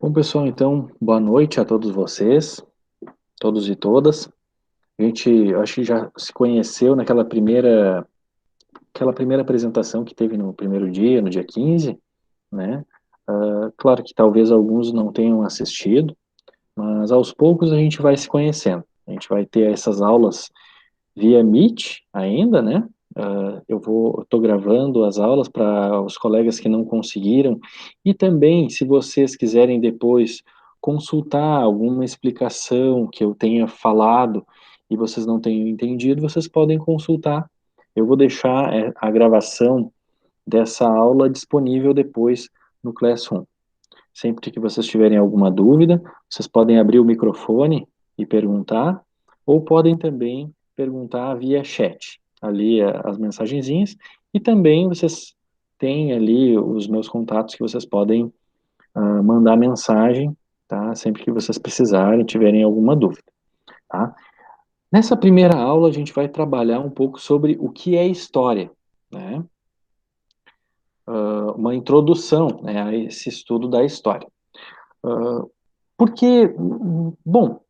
Bom, pessoal, então, boa noite a todos vocês, todos e todas. A gente, acho que já se conheceu aquela primeira apresentação que teve no primeiro dia, no dia 15, né? Claro que talvez alguns não tenham assistido, mas aos poucos a gente vai se conhecendo. A gente vai ter essas aulas via Meet ainda, né? Eu estou gravando as aulas para os colegas que não conseguiram, e também, se vocês quiserem depois consultar alguma explicação que eu tenha falado e vocês não tenham entendido, vocês podem consultar. Eu vou deixar a gravação dessa aula disponível depois no Classroom. Sempre que vocês tiverem alguma dúvida, vocês podem abrir o microfone e perguntar, ou podem também perguntar via chat, ali as mensagenzinhas, e também vocês têm ali os meus contatos que vocês podem mandar mensagem, tá? Sempre que vocês precisarem, tiverem alguma dúvida, tá? Nessa primeira aula, a gente vai trabalhar um pouco sobre o que é história, né? Uma introdução, né, a esse estudo da história. Porque, bom,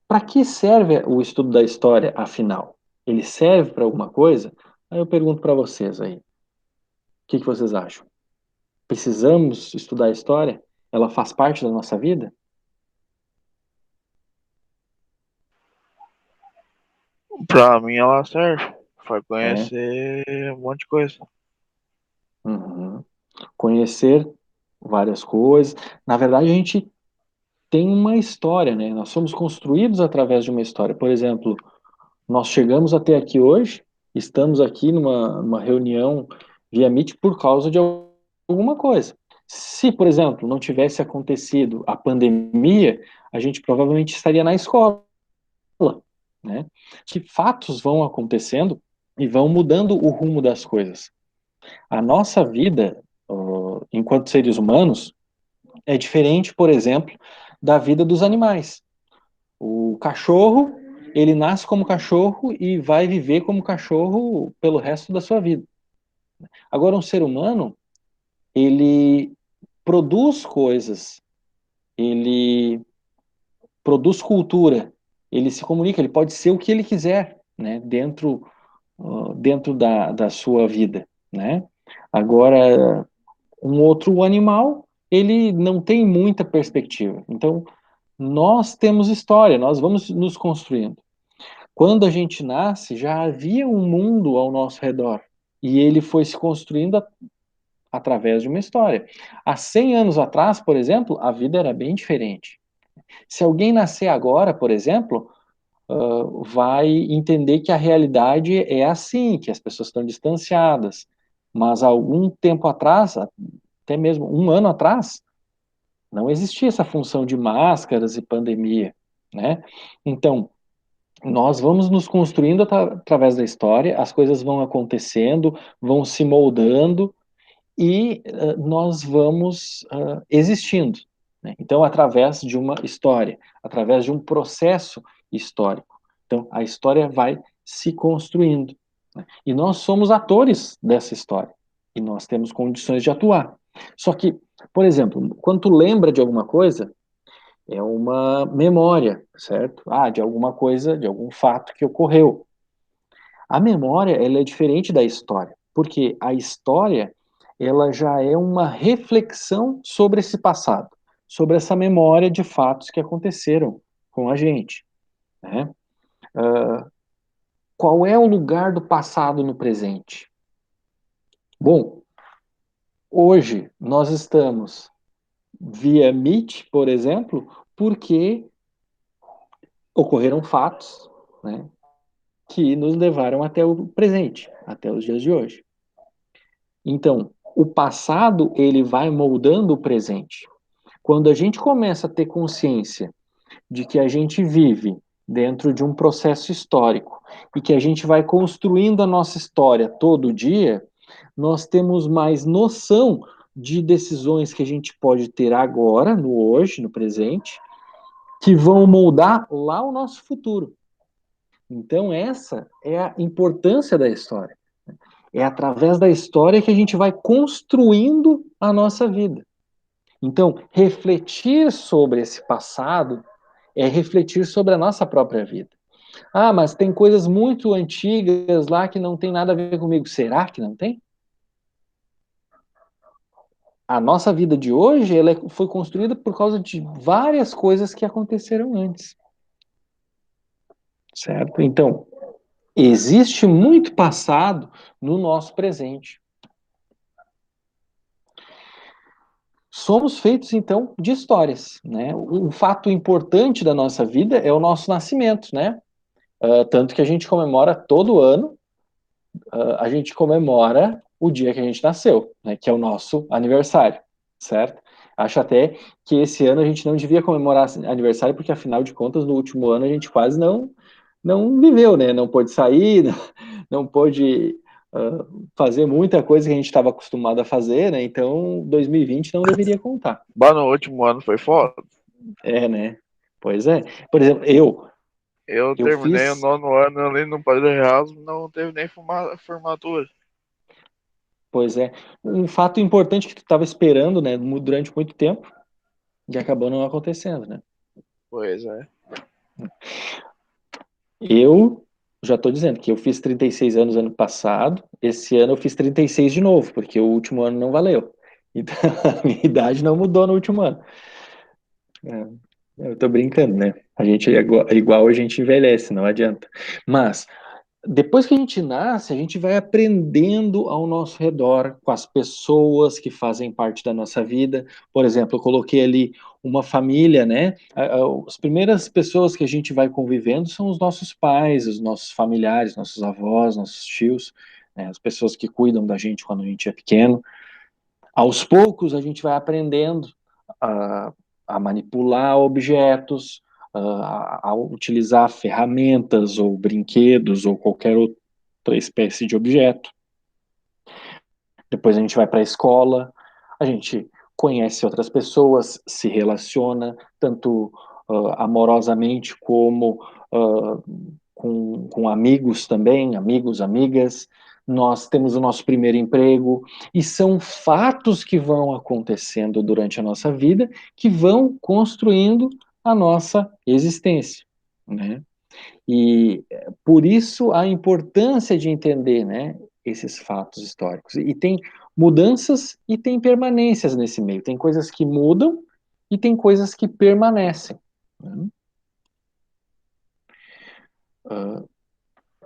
para que serve o estudo da história, afinal? Ele serve para alguma coisa? Aí eu pergunto para vocês aí, o que vocês acham? Precisamos estudar a história? Ela faz parte da nossa vida? Pra mim ela serve. Vai É. conhecer um monte de coisa. Uhum. Conhecer várias coisas. Na verdade, a gente tem uma história, né? Nós somos construídos através de uma história. Por exemplo, nós chegamos até aqui hoje, estamos aqui numa reunião via Meet por causa de alguma coisa. Se, por exemplo, não tivesse acontecido a pandemia, a gente provavelmente estaria na escola, né? Que fatos vão acontecendo e vão mudando o rumo das coisas. A nossa vida, enquanto seres humanos, é diferente, por exemplo, da vida dos animais. O cachorro, ele nasce como cachorro e vai viver como cachorro pelo resto da sua vida. Agora, um ser humano, ele produz coisas, ele produz cultura, ele se comunica, ele pode ser o que ele quiser, né, dentro da sua vida, né? Agora, um outro animal, ele não tem muita perspectiva. Então, nós temos história, nós vamos nos construindo. Quando a gente nasce, já havia um mundo ao nosso redor. E ele foi se construindo através de uma história. Há 100 anos atrás, por exemplo, a vida era bem diferente. Se alguém nascer agora, por exemplo, vai entender que a realidade é assim, que as pessoas estão distanciadas. Mas há algum tempo atrás, até mesmo um ano atrás, não existia essa função de máscaras e pandemia, né? Então, nós vamos nos construindo através da história, as coisas vão acontecendo, vão se moldando e nós vamos existindo, né? Então, através de uma história, através de um processo histórico. Então, a história vai se construindo, né? E nós somos atores dessa história e nós temos condições de atuar. Só que, por exemplo, quando tu lembra de alguma coisa, é uma memória, certo? Ah, de alguma coisa, de algum fato que ocorreu. A memória, ela é diferente da história, porque a história, ela já é uma reflexão sobre esse passado, sobre essa memória de fatos que aconteceram com a gente, né? Qual é o lugar do passado no presente? Bom, hoje nós estamos via Meet, por exemplo, porque ocorreram fatos, né, que nos levaram até o presente, até os dias de hoje. Então, o passado, ele vai moldando o presente. Quando a gente começa a ter consciência de que a gente vive dentro de um processo histórico e que a gente vai construindo a nossa história todo dia, nós temos mais noção de decisões que a gente pode ter agora, no hoje, no presente, que vão moldar lá o nosso futuro. Então, essa é a importância da história. É através da história que a gente vai construindo a nossa vida. Então, refletir sobre esse passado é refletir sobre a nossa própria vida. Ah, mas tem coisas muito antigas lá que não tem nada a ver comigo. Será que não tem? A nossa vida de hoje, foi construída por causa de várias coisas que aconteceram antes, certo? Então, existe muito passado no nosso presente. Somos feitos, então, de histórias, né? Um fato importante da nossa vida é o nosso nascimento, né? Tanto que a gente comemora todo ano, a gente comemora o dia que a gente nasceu, né? Que é o nosso aniversário, certo? Acho até que esse ano a gente não devia comemorar aniversário, porque afinal de contas, no último ano a gente quase não viveu, né? Não pôde sair, não pôde fazer muita coisa que a gente estava acostumado a fazer, né? Então, 2020 não deveria contar. Bah, no último ano foi foda. É, né? Pois é. Por exemplo, Eu eu terminei o fiz, nono ano ali no Padre Real, não teve nem formatura. pois é, um fato importante que tu estava esperando, né, durante muito tempo, e acabou não acontecendo, né? Pois é. Eu já estou dizendo que eu fiz 36 anos ano passado, esse ano eu fiz 36 de novo, porque o último ano não valeu. Então, a minha idade não mudou no último ano. É, eu tô brincando, né? A gente é igual a gente envelhece, não adianta. Mas depois que a gente nasce, a gente vai aprendendo ao nosso redor, com as pessoas que fazem parte da nossa vida. Por exemplo, eu coloquei ali uma família, né? As primeiras pessoas que a gente vai convivendo são os nossos pais, os nossos familiares, nossos avós, nossos tios, né? As pessoas que cuidam da gente quando a gente é pequeno. Aos poucos, a gente vai aprendendo a, a manipular objetos, a utilizar ferramentas ou brinquedos ou qualquer outra espécie de objeto. Depois a gente vai para a escola, a gente conhece outras pessoas, se relaciona tanto amorosamente como com amigos também, amigos, amigas. Nós temos o nosso primeiro emprego e são fatos que vão acontecendo durante a nossa vida que vão construindo a nossa existência, né? E por isso a importância de entender, né, esses fatos históricos. E tem mudanças e tem permanências nesse meio. Tem coisas que mudam e tem coisas que permanecem, né? Uh,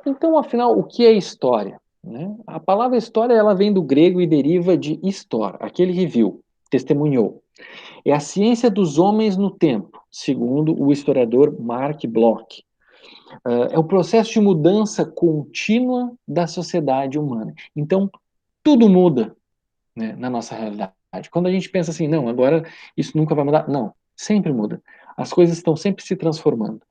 então, afinal, o que é história? Né? A palavra história ela vem do grego e deriva de histor, aquele que viu, testemunhou. É a ciência dos homens no tempo, segundo o historiador Mark Bloch. É o processo de mudança contínua da sociedade humana. Então, tudo muda, né, na nossa realidade. Quando a gente pensa assim, não, agora isso nunca vai mudar. Não, sempre muda. As coisas estão sempre se transformando.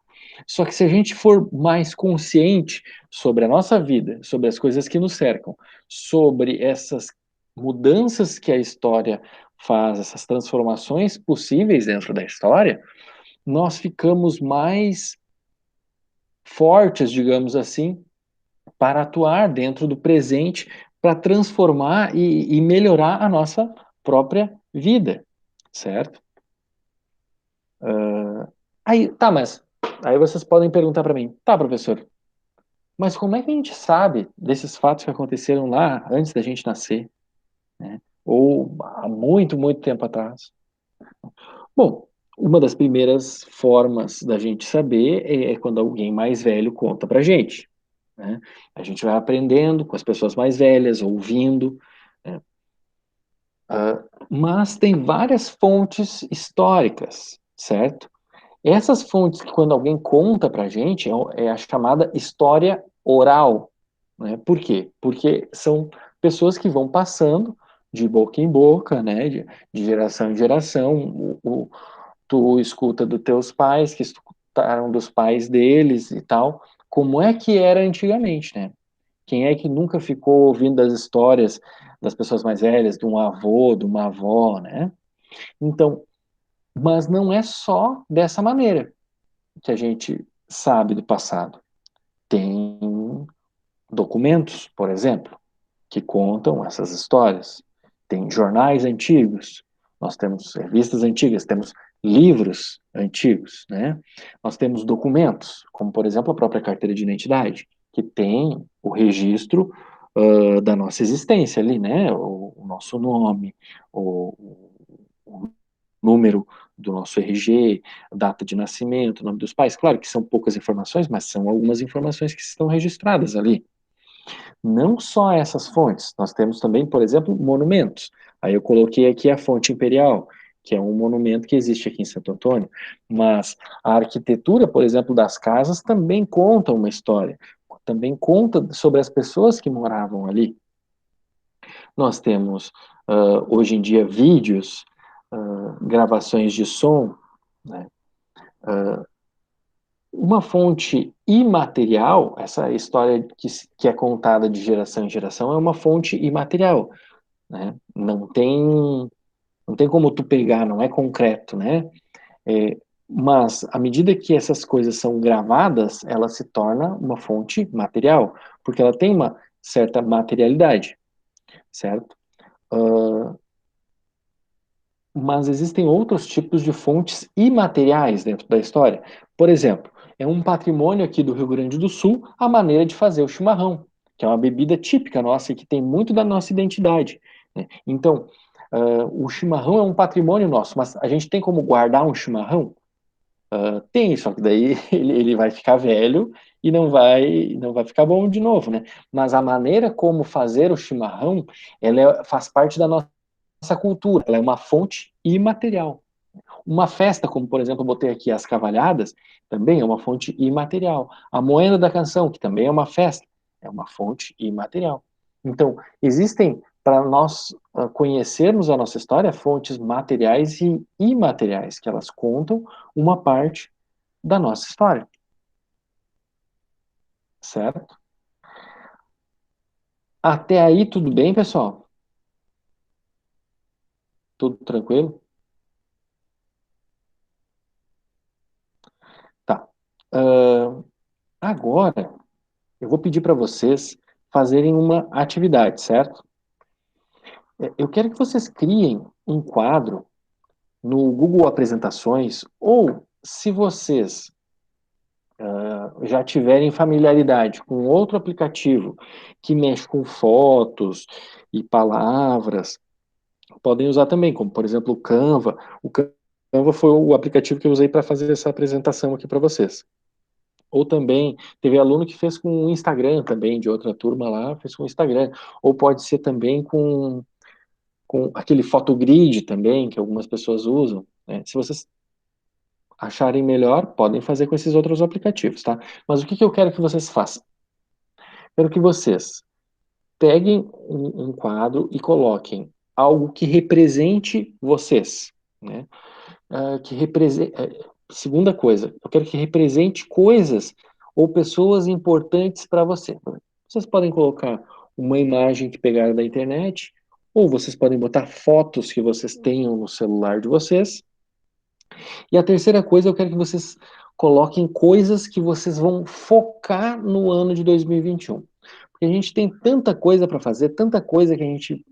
Só que se a gente for mais consciente sobre a nossa vida, sobre as coisas que nos cercam, sobre essas mudanças que a história faz, essas transformações possíveis dentro da história, nós ficamos mais fortes, digamos assim, para atuar dentro do presente, para transformar e melhorar a nossa própria vida, certo? Aí, tá, mas aí vocês podem perguntar para mim, tá, professor, mas como é que a gente sabe desses fatos que aconteceram lá antes da gente nascer, né? Ou há muito, muito tempo atrás? Bom, uma das primeiras formas da gente saber é quando alguém mais velho conta pra gente, né? A gente vai aprendendo com as pessoas mais velhas, ouvindo, né? Mas tem várias fontes históricas, certo? Essas fontes que quando alguém conta pra gente é a chamada história oral, né? Por quê? Porque são pessoas que vão passando de boca em boca, né? De geração em geração. Tu escuta dos teus pais, que escutaram dos pais deles e tal. Como é que era antigamente, né? Quem é que nunca ficou ouvindo as histórias das pessoas mais velhas, de um avô, de uma avó, né? Então, mas não é só dessa maneira que a gente sabe do passado. Tem documentos, por exemplo, que contam essas histórias. Tem jornais antigos. nós temos revistas antigas, temos livros antigos, né? Nós temos documentos, como por exemplo a própria carteira de identidade, que tem o registro da nossa existência ali, né? O nosso nome, o número do nosso RG, data de nascimento, nome dos pais. Claro que são poucas informações, mas são algumas informações que estão registradas ali. Não só essas fontes, nós temos também, por exemplo, monumentos. Aí eu coloquei aqui a fonte imperial, que é um monumento que existe aqui em Santo Antônio, mas a arquitetura, por exemplo, das casas também conta uma história, também conta sobre as pessoas que moravam ali. Nós temos, hoje em dia, vídeos, gravações de som, né? Uma fonte imaterial, essa história que é contada de geração em geração, é uma fonte imaterial, né? Não tem como tu pegar, não é concreto, né? É, mas à medida que essas coisas são gravadas, ela se torna uma fonte material, porque ela tem uma certa materialidade, certo? Uh, mas existem outros tipos de fontes imateriais dentro da história. Por exemplo, é um patrimônio aqui do Rio Grande do Sul a maneira de fazer o chimarrão, que é uma bebida típica nossa e que tem muito da nossa identidade, né? Então, o chimarrão é um patrimônio nosso, mas a gente tem como guardar um chimarrão? Tem, só que daí ele vai ficar velho e não vai ficar bom de novo, né? Mas a maneira como fazer o chimarrão, faz parte da nossa cultura, ela é uma fonte imaterial. Uma festa, como por exemplo, eu botei aqui as cavalhadas, também é uma fonte imaterial. A moeda da canção, que também é uma festa, é uma fonte imaterial. Então, existem, para nós conhecermos a nossa história, fontes materiais e imateriais, que elas contam uma parte da nossa história, certo? Até aí, tudo bem, pessoal? Tudo tranquilo? Tá. Uh, agora, eu vou pedir para vocês fazerem uma atividade, certo? Eu quero que vocês criem um quadro no Google Apresentações, ou se vocês já tiverem familiaridade com outro aplicativo que mexe com fotos e palavras, podem usar também, como por exemplo o Canva. O Canva foi o aplicativo que eu usei para fazer essa apresentação aqui para vocês. Ou também, teve aluno que fez com o Instagram também, de outra turma lá, fez com o Instagram. Ou pode ser também com aquele photogrid também, que algumas pessoas usam, né? Se vocês acharem melhor, podem fazer com esses outros aplicativos, tá? Mas o que eu quero que vocês façam? Quero que vocês peguem um quadro e coloquem algo que represente vocês, né? Que represente, segunda coisa, eu quero que represente coisas ou pessoas importantes para você. Vocês podem colocar uma imagem que pegaram da internet, ou vocês podem botar fotos que vocês tenham no celular de vocês. E a terceira coisa, eu quero que vocês coloquem coisas que vocês vão focar no ano de 2021. Porque a gente tem tanta coisa para fazer, tanta coisa que a gente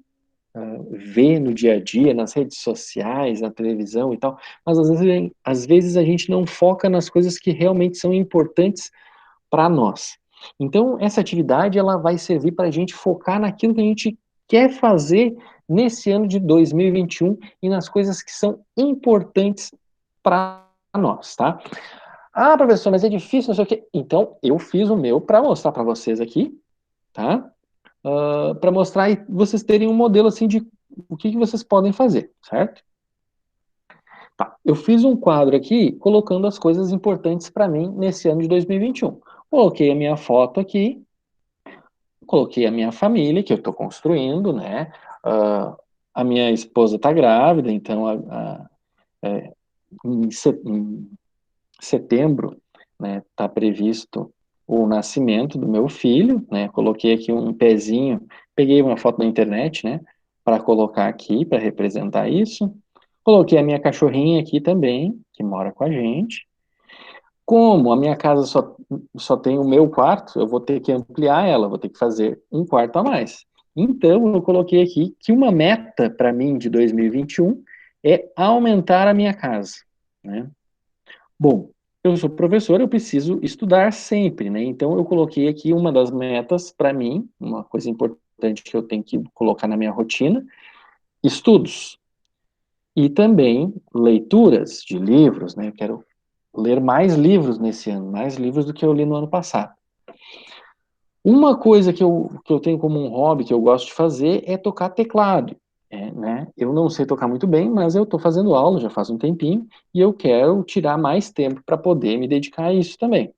vê no dia a dia, nas redes sociais, na televisão e tal, mas às vezes a gente não foca nas coisas que realmente são importantes para nós. Então, essa atividade ela vai servir para a gente focar naquilo que a gente quer fazer nesse ano de 2021 e nas coisas que são importantes para nós, tá? Ah, professor, mas é difícil, não sei o quê. Então, eu fiz o meu para mostrar para vocês aqui, tá? Para mostrar e vocês terem um modelo assim de o que vocês podem fazer, certo? Tá. Eu fiz um quadro aqui colocando as coisas importantes para mim nesse ano de 2021. Coloquei a minha foto aqui, coloquei a minha família que eu estou construindo, né? A minha esposa está grávida, então em setembro, né, está previsto o nascimento do meu filho, né? Coloquei aqui um pezinho, peguei uma foto na internet, né, para colocar aqui para representar isso. Coloquei a minha cachorrinha aqui também, que mora com a gente. Como a minha casa só tem o meu quarto, eu vou ter que ampliar ela, vou ter que fazer um quarto a mais. Então, eu coloquei aqui que uma meta para mim de 2021 é aumentar a minha casa, né? Bom, eu sou professor, eu preciso estudar sempre, né? Então eu coloquei aqui uma das metas para mim, uma coisa importante que eu tenho que colocar na minha rotina, estudos. E também leituras de livros, né? Eu quero ler mais livros nesse ano, mais livros do que eu li no ano passado. Uma coisa que eu tenho como um hobby que eu gosto de fazer é tocar teclado. Né? Eu não sei tocar muito bem, mas eu estou fazendo aula já faz um tempinho e eu quero tirar mais tempo para poder me dedicar a isso também.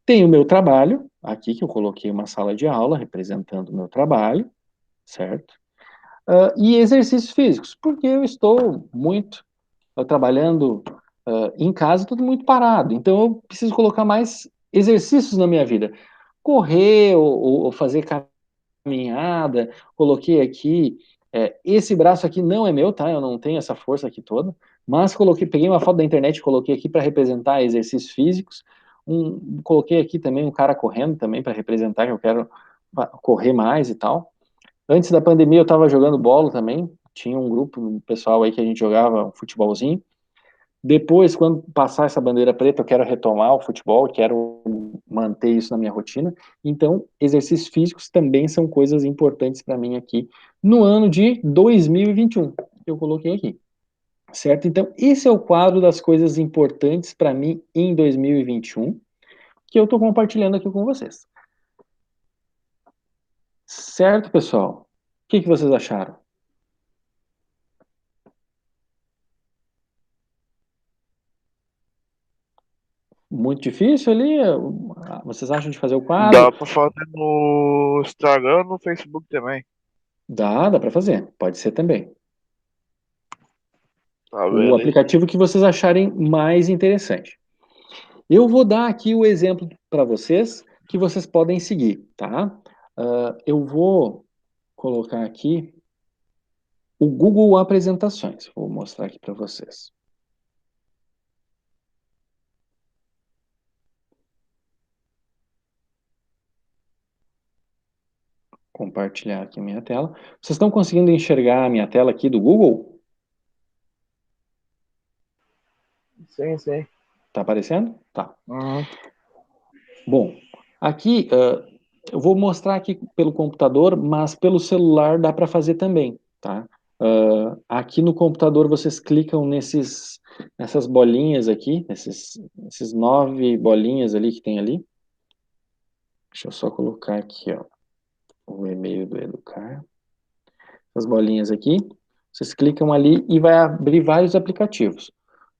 Tem o meu trabalho, aqui que eu coloquei uma sala de aula representando o meu trabalho, certo? E exercícios físicos, porque eu estou muito trabalhando em casa, tudo muito parado. Então eu preciso colocar mais exercícios na minha vida. Correr ou fazer caminhada, coloquei aqui. Esse braço aqui não é meu, tá? Eu não tenho essa força aqui toda, mas peguei uma foto da internet e coloquei aqui para representar exercícios físicos. Coloquei aqui também um cara correndo também para representar que eu quero correr mais e tal. Antes da pandemia eu estava jogando bola também. Tinha um grupo, um pessoal aí que a gente jogava um futebolzinho. Depois, quando passar essa bandeira preta, eu quero retomar o futebol, quero manter isso na minha rotina. Então, exercícios físicos também são coisas importantes para mim aqui no ano de 2021, que eu coloquei aqui. Certo? Então, esse é o quadro das coisas importantes para mim em 2021, que eu estou compartilhando aqui com vocês. Certo, pessoal? O que vocês acharam? Muito difícil ali? Vocês acham de fazer o quadro? Dá pra fazer no Instagram, no Facebook também. Dá para fazer. Pode ser também. Tá, O beleza. aplicativo que vocês acharem mais interessante. Eu vou dar aqui o exemplo para vocês que vocês podem seguir, tá? Eu vou colocar aqui o Google Apresentações. Vou mostrar aqui para vocês. Compartilhar aqui a minha tela. Vocês estão conseguindo enxergar a minha tela aqui do Google? Sim, sim. Tá aparecendo? Tá. Uhum. Bom, aqui eu vou mostrar aqui pelo computador, mas pelo celular dá para fazer também, tá? Aqui no computador vocês clicam nessas bolinhas aqui, esses 9 bolinhas ali que tem ali. Deixa eu só colocar aqui, ó, o e-mail do Educar. As bolinhas aqui, vocês clicam ali e vai abrir vários aplicativos.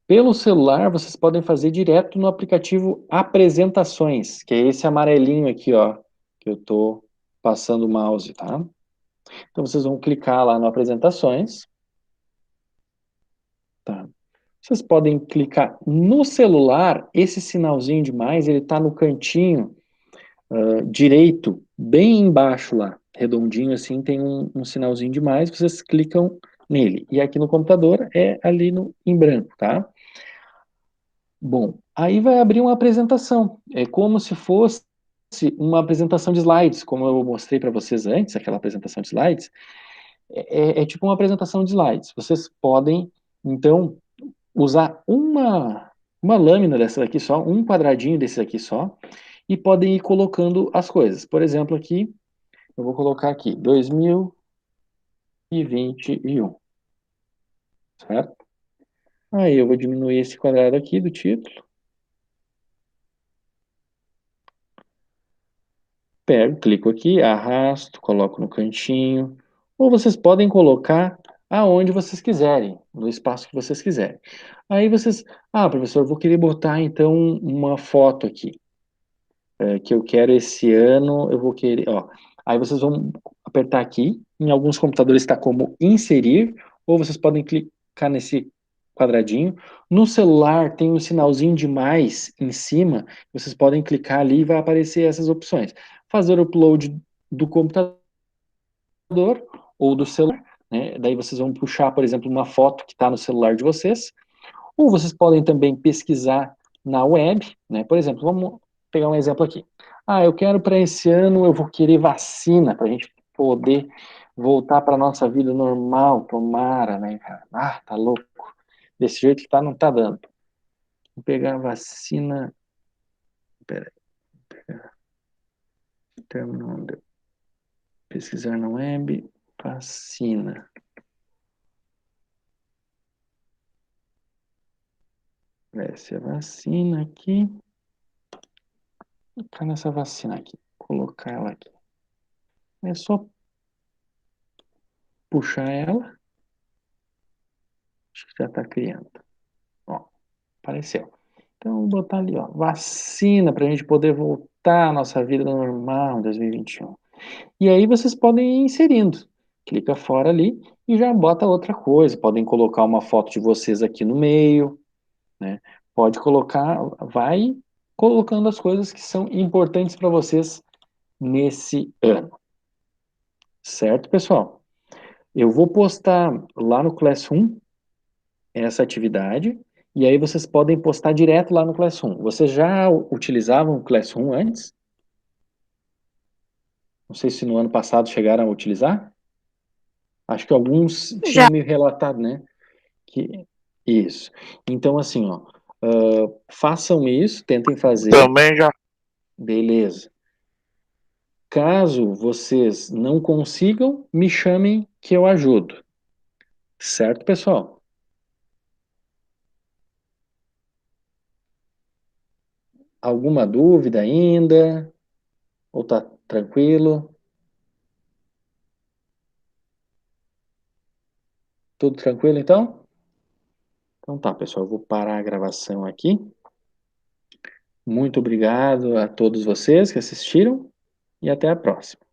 Pelo celular, vocês podem fazer direto no aplicativo Apresentações, que é esse amarelinho aqui, ó, que eu estou passando o mouse, tá? Então, vocês vão clicar lá no Apresentações, tá? Vocês podem clicar no celular, esse sinalzinho de mais, ele está no cantinho direito, bem embaixo lá, redondinho assim, tem um sinalzinho de mais, vocês clicam nele. E aqui no computador é ali em branco, tá? Bom, aí vai abrir uma apresentação. É como se fosse uma apresentação de slides, como eu mostrei para vocês antes, aquela apresentação de slides. É tipo uma apresentação de slides. Vocês podem, então, usar uma lâmina dessa daqui só, um quadradinho desse aqui só, e podem ir colocando as coisas. Por exemplo, aqui, eu vou colocar aqui, 2021, certo? Aí eu vou diminuir esse quadrado aqui do título. Pego, clico aqui, arrasto, coloco no cantinho, ou vocês podem colocar aonde vocês quiserem, no espaço que vocês quiserem. Aí vocês, professor, eu vou querer botar então uma foto aqui, que eu quero esse ano, eu vou querer, ó. Aí vocês vão apertar aqui, em alguns computadores está como inserir, ou vocês podem clicar nesse quadradinho. No celular tem um sinalzinho de mais em cima, vocês podem clicar ali e vai aparecer essas opções. Fazer o upload do computador ou do celular, né? Daí vocês vão puxar, por exemplo, uma foto que está no celular de vocês, ou vocês podem também pesquisar na web, né? Por exemplo, vamos pegar um exemplo aqui. Eu quero para esse ano, eu vou querer vacina para a gente poder voltar para nossa vida normal, tomara, né, cara? Ah, tá louco. Desse jeito que tá, não tá dando. Vou pegar a vacina. Peraí, terminal, pesquisar na web, vacina. Essa é a vacina aqui. Colocar nessa vacina aqui. Colocar ela aqui. É só puxar ela. Acho que já tá criando. Ó, apareceu. Então, vou botar ali, ó, vacina para a gente poder voltar à nossa vida normal em 2021. E aí vocês podem ir inserindo. Clica fora ali e já bota outra coisa. Podem colocar uma foto de vocês aqui no meio, né? Pode colocar, vai colocando as coisas que são importantes para vocês nesse ano. Certo, pessoal? Eu vou postar lá no Classroom essa atividade e aí vocês podem postar direto lá no Classroom. Vocês já utilizavam o Classroom antes? Não sei se no ano passado chegaram a utilizar. Acho que alguns tinham Já. me relatado, né? Que isso. Então, assim, ó, façam isso, tentem fazer, Também já. beleza. Caso vocês não consigam, me chamem que eu ajudo. Certo, pessoal? Alguma dúvida ainda? Ou tá tranquilo? Tudo tranquilo, então? Então tá, pessoal, eu vou parar a gravação aqui. Muito obrigado a todos vocês que assistiram e até a próxima.